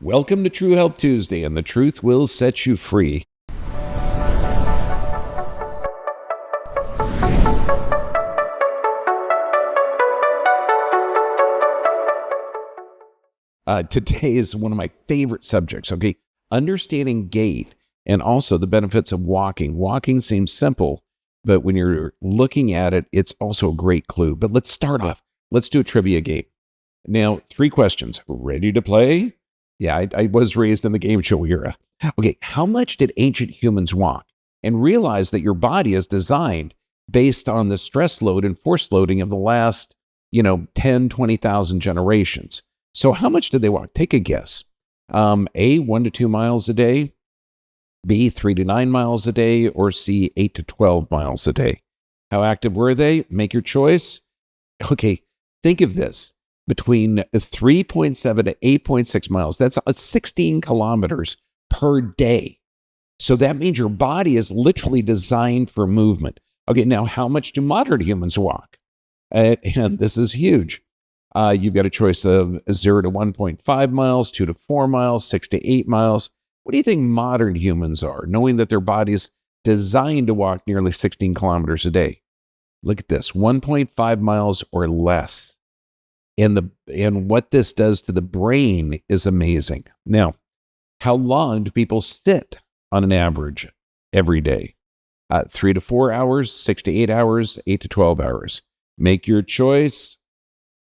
Welcome to True Health Tuesday, and the truth will set you free. Today is one of my favorite subjects, okay? Understanding gait and also the benefits of walking. Walking seems simple, but when you're looking at it, it's also a great clue. But let's start off. Let's do a trivia game. Now, 3 questions. Ready to play? Yeah, I was raised in the game show era. Okay, how much did ancient humans walk? And realize that your body is designed based on the stress load and force loading of the last, 10, 20,000 generations. So how much did they walk? Take a guess. A, 1 to 2 miles a day, B, 3 to 9 miles a day, or C, 8 to 12 miles a day. How active were they? Make your choice. Okay, think of this. Between 3.7 to 8.6 miles, that's 16 kilometers per day. So that means your body is literally designed for movement. Okay, now how much do modern humans walk? And this is huge. You've got a choice of 0 to 1.5 miles, 2 to 4 miles, 6 to 8 miles. What do you think modern humans are, knowing that their body's designed to walk nearly 16 kilometers a day? Look at this, 1.5 miles or less. And what this does to the brain is amazing. Now, how long do people sit on an average every day? 3 to 4 hours, 6 to 8 hours, 8 to 12 hours. Make your choice.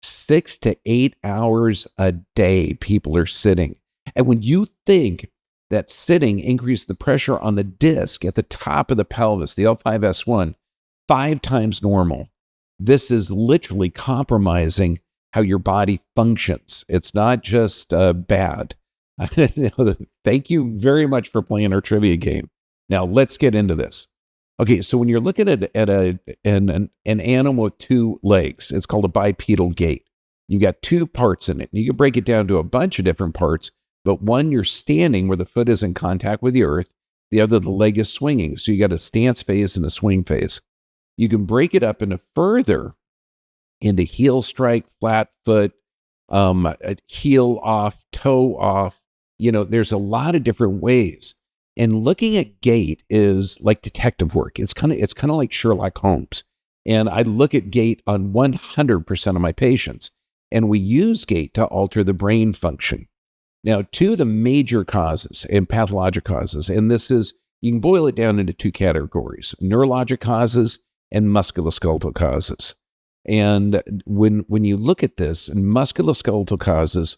6 to 8 hours a day people are sitting. And when you think that sitting increased the pressure on the disc at the top of the pelvis, the L5S1, 5 times normal, this is literally compromising how your body functions. It's not just bad. Thank you very much for playing our trivia game. Now let's get into this. Okay, so when you're looking at an animal with 2 legs, it's called a bipedal gait. You got 2 parts in it. You can break it down to a bunch of different parts, but one, you're standing where the foot is in contact with the earth. The other, the leg is swinging. So you got a stance phase and a swing phase. You can break it up into heel strike, flat foot, heel off, toe off. There's a lot of different ways. And looking at gait is like detective work. It's kind of like Sherlock Holmes. And I look at gait on 100% of my patients. And we use gait to alter the brain function. Now, 2 of the major causes and pathologic causes, and this is, you can boil it down into 2 categories: neurologic causes and musculoskeletal causes. And when you look at this, musculoskeletal causes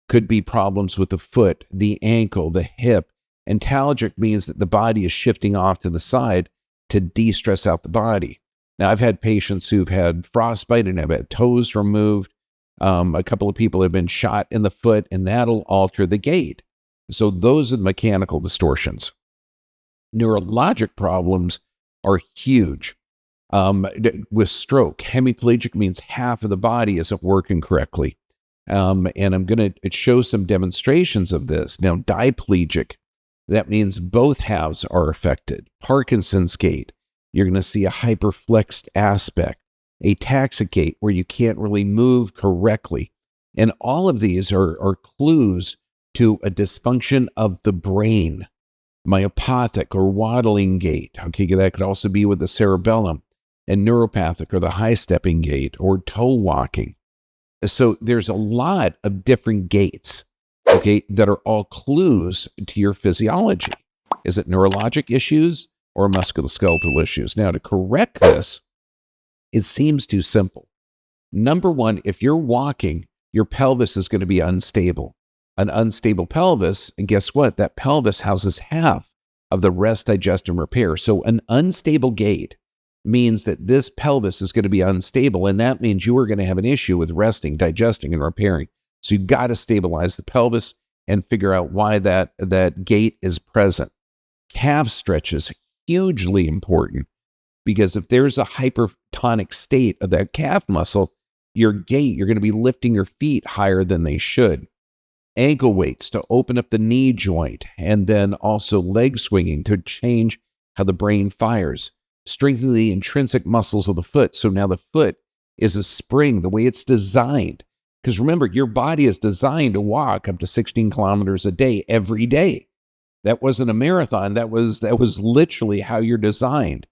could be problems with the foot, the ankle, the hip. Antalgic means that the body is shifting off to the side to de-stress out the body. Now, I've had patients who've had frostbite and have had toes removed. A couple of people have been shot in the foot, and that'll alter the gait. So those are the mechanical distortions. Neurologic problems are huge. With stroke, hemiplegic means half of the body isn't working correctly. And I'm going to show some demonstrations of this. Now, diplegic, that means both halves are affected. Parkinson's gait, you're going to see a hyperflexed aspect. Ataxic gait, where you can't really move correctly. And all of these are clues to a dysfunction of the brain. Myopathic or waddling gait, okay, that could also be with the cerebellum. And neuropathic or the high-stepping gait or toe walking. So there's a lot of different gaits, okay, that are all clues to your physiology. Is it neurologic issues or musculoskeletal issues? Now, to correct this, it seems too simple. Number 1, if you're walking, your pelvis is going to be unstable. An unstable pelvis, and guess what? That pelvis houses half of the rest, digest, and repair. So an unstable gait means that this pelvis is going to be unstable, and that means you are going to have an issue with resting, digesting, and repairing. So you've got to stabilize the pelvis and figure out why that gait is present. Calf stretches, hugely important, because if there's a hypertonic state of that calf muscle, your gait, you're going to be lifting your feet higher than they should. Ankle weights to open up the knee joint, and then also leg swinging to change how the brain fires. Strengthen the intrinsic muscles of the foot. So now the foot is a spring, the way it's designed. Because remember, your body is designed to walk up to 16 kilometers a day every day. That wasn't a marathon. That was literally how you're designed.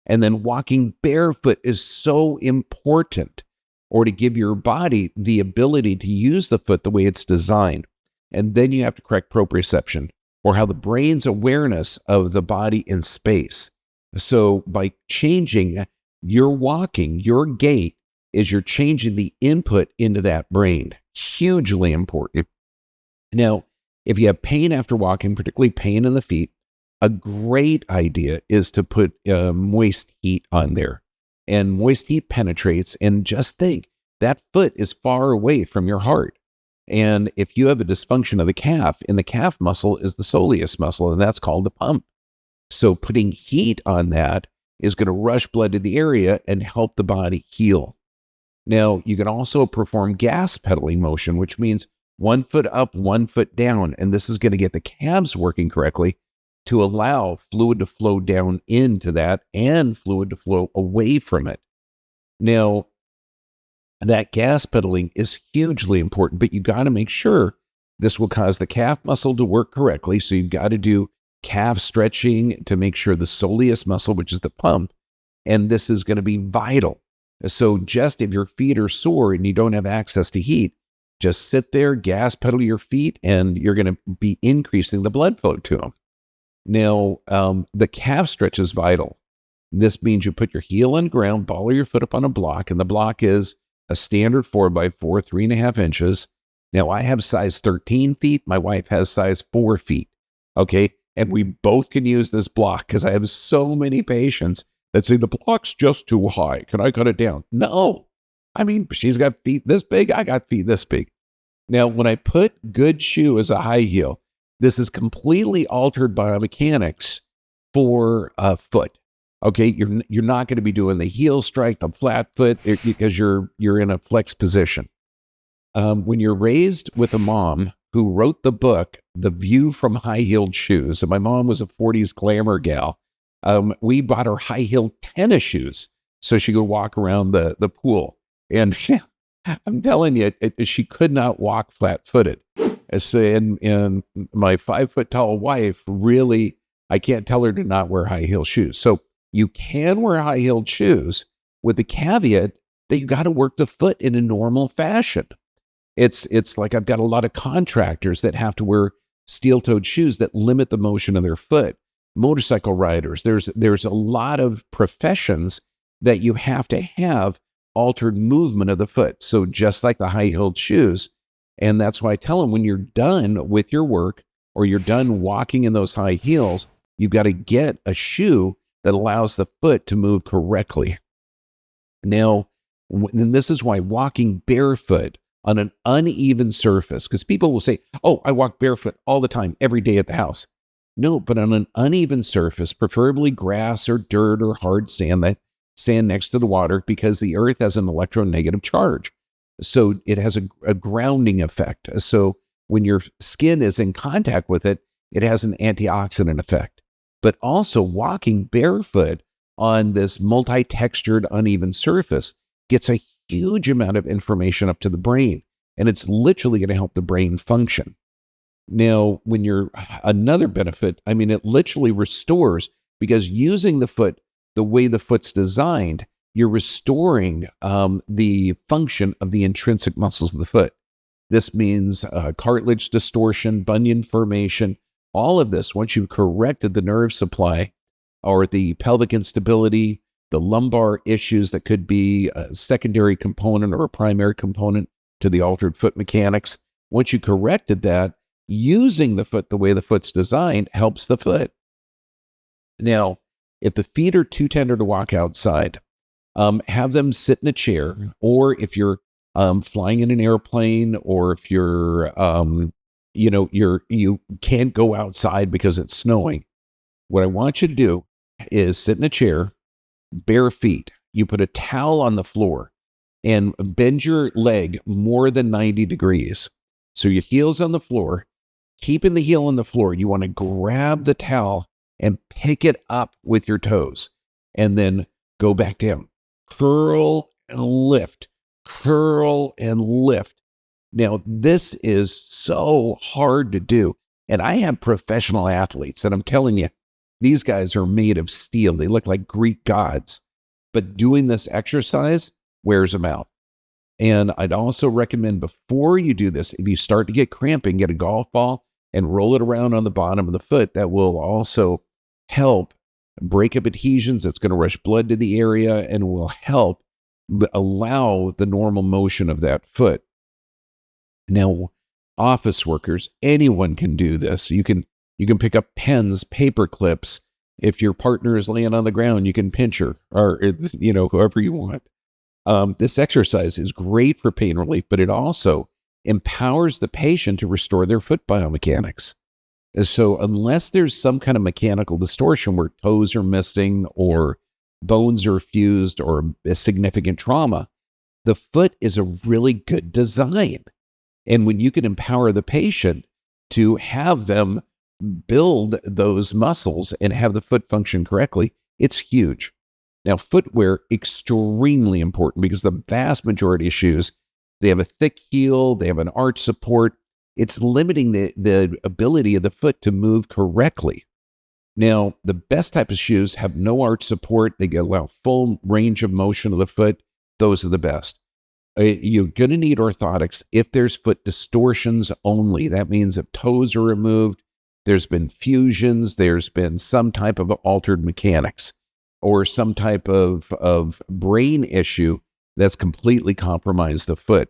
And then walking barefoot is so important, or to give your body the ability to use the foot the way it's designed. And then you have to correct proprioception, or how the brain's awareness of the body in space. So by changing your walking, your gait, is you're changing the input into that brain. Hugely important. Now, if you have pain after walking, particularly pain in the feet, a great idea is to put moist heat on there. And moist heat penetrates, and just think, that foot is far away from your heart. And if you have a dysfunction of the calf, and the calf muscle is the soleus muscle, and that's called the pump. So putting heat on that is going to rush blood to the area and help the body heal. Now, you can also perform gas pedaling motion, which means 1 foot up, 1 foot down. And this is going to get the calves working correctly to allow fluid to flow down into that and fluid to flow away from it. Now, that gas pedaling is hugely important, but you got to make sure this will cause the calf muscle to work correctly. So you've got to do calf stretching to make sure the soleus muscle, which is the pump, and this is going to be vital. So just if your feet are sore and you don't have access to heat, just sit there, gas pedal your feet, and you're going to be increasing the blood flow to them. Now, the calf stretch is vital. This means you put your heel on the ground, ball your foot up on a block, and the block is a standard 4x4, 3.5 inches. Now, I have size 13 feet. My wife has size 4 feet. Okay. And we both can use this block, because I have so many patients that say the block's just too high. Can I cut it down? No. I mean, she's got feet this big. I got feet this big. Now, when I put good shoe as a high heel, this is completely altered biomechanics for a foot. Okay, you're not going to be doing the heel strike, the flat foot, because you're in a flex position. When you're raised with a mom who wrote the book, The View from High-Heeled Shoes, and my mom was a 40s glamour gal, we bought her high-heeled tennis shoes so she could walk around the pool. And I'm telling you, she could not walk flat-footed. And my 5-foot-tall wife, really, I can't tell her to not wear high-heeled shoes. So you can wear high-heeled shoes with the caveat that you got to work the foot in a normal fashion. It's like I've got a lot of contractors that have to wear steel-toed shoes that limit the motion of their foot. Motorcycle riders, there's a lot of professions that you have to have altered movement of the foot. So just like the high-heeled shoes, and that's why I tell them, when you're done with your work or you're done walking in those high heels, you've got to get a shoe that allows the foot to move correctly. Now, and this is why walking barefoot on an uneven surface, because people will say, oh, I walk barefoot all the time, every day at the house. No, but on an uneven surface, preferably grass or dirt or hard sand, that sand next to the water, because the earth has an electronegative charge. So it has a grounding effect. So when your skin is in contact with it, it has an antioxidant effect. But also walking barefoot on this multi-textured uneven surface gets a huge amount of information up to the brain, and it's literally going to help the brain function. Now, when you're another benefit, I mean, it literally restores, because using the foot the way the foot's designed, you're restoring the function of the intrinsic muscles of the foot. This means cartilage distortion, bunion formation, all of this. Once you've corrected the nerve supply or the pelvic instability, the lumbar issues that could be a secondary component or a primary component to the altered foot mechanics, once you corrected that, using the foot the way the foot's designed helps the foot. Now, if the feet are too tender to walk outside, have them sit in a chair, or if you're flying in an airplane, or if you're, you can't go outside because it's snowing. What I want you to do is sit in a chair, bare feet. You put a towel on the floor and bend your leg more than 90 degrees. So your heel's on the floor, keeping the heel on the floor. You want to grab the towel and pick it up with your toes, and then go back down. Curl and lift, curl and lift. Now, this is so hard to do. And I have professional athletes, and I'm telling you, these guys are made of steel. They look like Greek gods. But doing this exercise wears them out. And I'd also recommend before you do this, if you start to get cramping, get a golf ball and roll it around on the bottom of the foot. That will also help break up adhesions. It's going to rush blood to the area and will help allow the normal motion of that foot. Now, office workers, anyone can do this. You can pick up pens, paper clips. If your partner is laying on the ground, you can pinch her, or whoever you want. This exercise is great for pain relief, but it also empowers the patient to restore their foot biomechanics. And so unless there's some kind of mechanical distortion where toes are missing or bones are fused or a significant trauma, the foot is a really good design. And when you can empower the patient to have them build those muscles and have the foot function correctly, it's huge. Now, footwear, extremely important because the vast majority of shoes, they have a thick heel, they have an arch support. It's limiting the ability of the foot to move correctly. Now, the best type of shoes have no arch support. They allow full range of motion of the foot. Those are the best. You're going to need orthotics if there's foot distortions only. That means if toes are removed, there's been fusions, there's been some type of altered mechanics or some type of brain issue that's completely compromised the foot.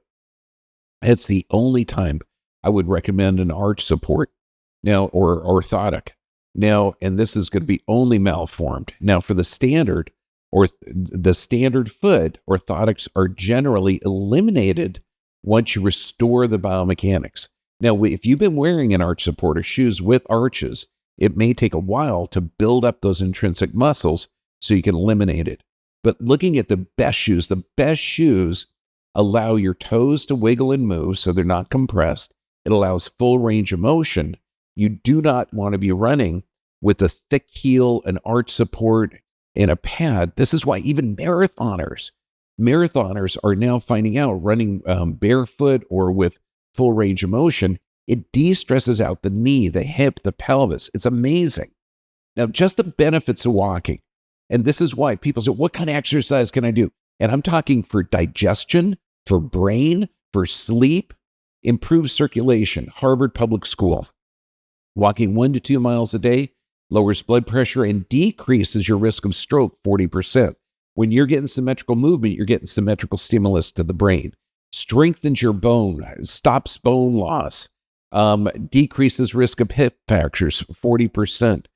It's the only time I would recommend an arch support now or orthotic. Now, and this is going to be only malformed. Now, for the standard the standard foot, orthotics are generally eliminated once you restore the biomechanics. Now, if you've been wearing an arch support or shoes with arches, it may take a while to build up those intrinsic muscles so you can eliminate it. But looking at the best shoes allow your toes to wiggle and move so they're not compressed. It allows full range of motion. You do not want to be running with a thick heel, an arch support, and a pad. This is why even marathoners are now finding out running barefoot or with full range of motion, it de-stresses out the knee, the hip, the pelvis. It's amazing. Now, just the benefits of walking. And this is why people say, what kind of exercise can I do? And I'm talking for digestion, for brain, for sleep, improves circulation. Harvard Public School. Walking 1 to 2 miles a day lowers blood pressure and decreases your risk of stroke 40%. When you're getting symmetrical movement, you're getting symmetrical stimulus to the brain. Strengthens your bone, stops bone loss, decreases risk of hip fractures 40%.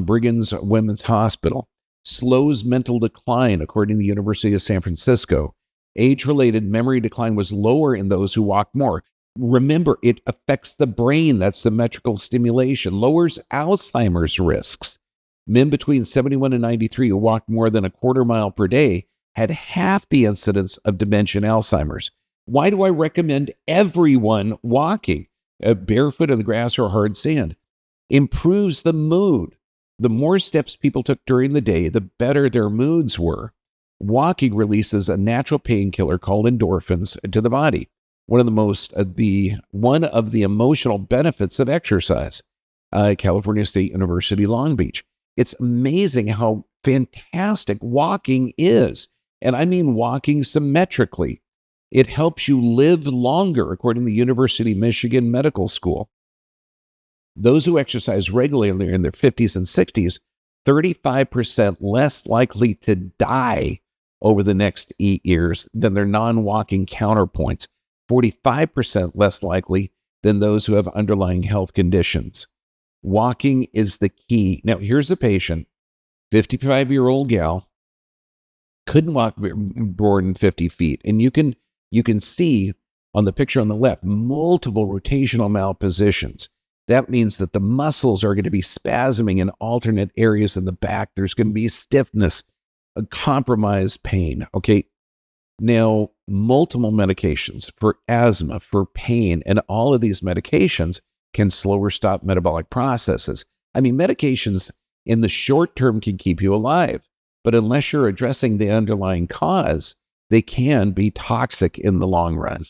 Brigham's Women's Hospital. Slows mental decline, according to the University of San Francisco. Age-related memory decline was lower in those who walk more. Remember, it affects the brain. That's symmetrical stimulation. Lowers Alzheimer's risks. Men between 71 and 93 who walked more than a quarter mile per day had half the incidence of dementia and Alzheimer's. Why do I recommend everyone walking barefoot in the grass or hard sand? Improves the mood. The more steps people took during the day, the better their moods were. Walking releases a natural painkiller called endorphins to the body. One of the emotional benefits of exercise. California State University, Long Beach. It's amazing how fantastic walking is. And I mean walking symmetrically. It helps you live longer, according to the University of Michigan Medical School. Those who exercise regularly in their 50s and 60s, 35% less likely to die over the next 8 years than their non-walking counterpoints. 45% less likely than those who have underlying health conditions. Walking is the key. Now, here's a patient, 55-year-old gal, couldn't walk more than 50 feet. And you can see on the picture on the left, multiple rotational malpositions. That means that the muscles are going to be spasming in alternate areas in the back. There's going to be stiffness, a compromised pain. Okay. Now, multiple medications for asthma, for pain, and all of these medications can slow or stop metabolic processes. I mean, medications in the short term can keep you alive, but unless you're addressing the underlying cause, they can be toxic in the long run.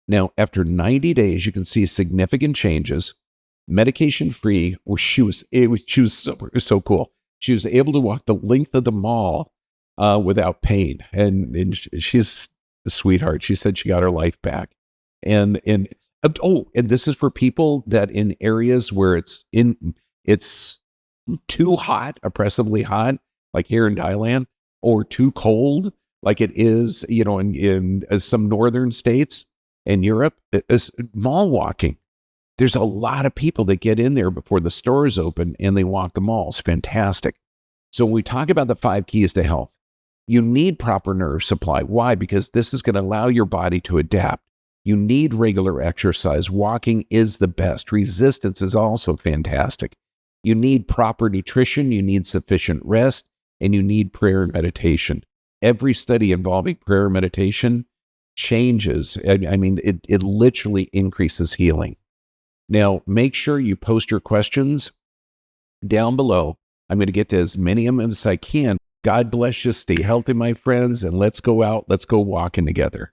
Now, after 90 days, you can see significant changes. Medication free. She was so cool. She was able to walk the length of the mall without pain, and she's a sweetheart. She said she got her life back, and this is for people that in areas where it's too hot, oppressively hot, like here in Thailand, or too cold, like it is, in some northern states in Europe. Is mall walking. There's a lot of people that get in there before the stores open and they walk the malls. Fantastic. So when we talk about the 5 keys to health, you need proper nerve supply. Why? Because this is going to allow your body to adapt. You need regular exercise. Walking is the best. Resistance is also fantastic. You need proper nutrition. You need sufficient rest, and you need prayer and meditation. Every study involving prayer and meditation changes. I mean, it literally increases healing. Now, make sure you post your questions down below. I'm going to get to as many of them as I can. God bless you. Stay healthy, my friends, and let's go out. Let's go walking together.